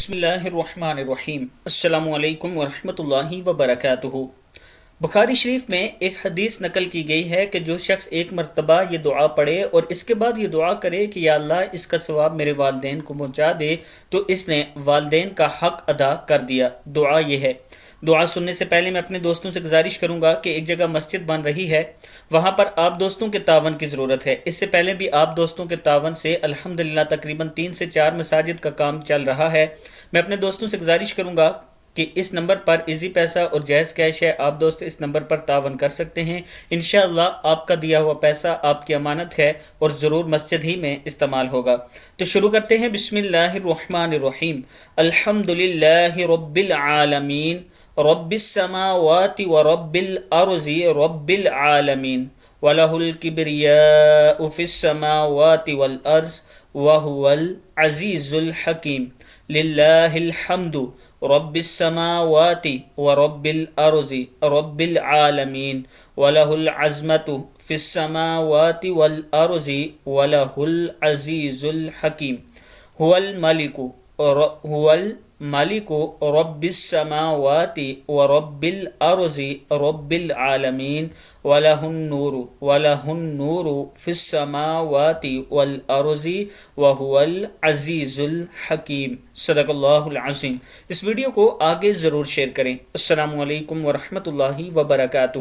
بسم اللہ الرحمن الرحیم۔ السلام علیکم ورحمۃ اللہ وبرکاتہ۔ بخاری شریف میں ایک حدیث نقل کی گئی ہے کہ جو شخص ایک مرتبہ یہ دعا پڑھے اور اس کے بعد یہ دعا کرے کہ یا اللہ اس کا ثواب میرے والدین کو پہنچا دے تو اس نے والدین کا حق ادا کر دیا۔ دعا یہ ہے۔ دعا سننے سے پہلے میں اپنے دوستوں سے گزارش کروں گا کہ ایک جگہ مسجد بن رہی ہے، وہاں پر آپ دوستوں کے تعاون کی ضرورت ہے۔ اس سے پہلے بھی آپ دوستوں کے تعاون سے الحمدللہ تقریباً 3 سے 4 مساجد کا کام چل رہا ہے۔ میں اپنے دوستوں سے گزارش کروں گا کہ اس نمبر پر ایزی پیسہ اور جائز کیش ہے، آپ دوست اس نمبر پر تعاون کر سکتے ہیں۔ انشاءاللہ آپ کا دیا ہوا پیسہ آپ کی امانت ہے اور ضرور مسجد ہی میں استعمال ہوگا۔ تو شروع کرتے ہیں۔ بسم اللہ الرحمن الرحیم۔ الحمدللہ رب العالمین رب السماوات ورب الارض رب العالمین وَلَهُ الْكِبْرِيَاءُ فِي السَّمَاوَاتِ وَالْأَرْضِ وَهُوَ الْعَزِيزُ الْحَكِيمُ لِلَّهِ الْحَمْدُ رَبِّ السَّمَاوَاتِ وَرَبِّ الْأَرْضِ رَبِّ الْعَالَمِينَ وَلَهُ الْعَزْمَةُ فِي السَّمَاوَاتِ وَالْأَرْضِ وَلَهُ الْعَزِيزُ الْحَكِيمُ هُوَ الملك رب السماوات ورب الأرض رب العالمين وله النور في السماوات والأرض وهو العزيز الحكيم۔ صدق اللہ العظیم۔ اس ویڈیو کو آگے ضرور شیئر کریں۔ السلام علیکم ورحمۃ اللہ وبرکاتہ۔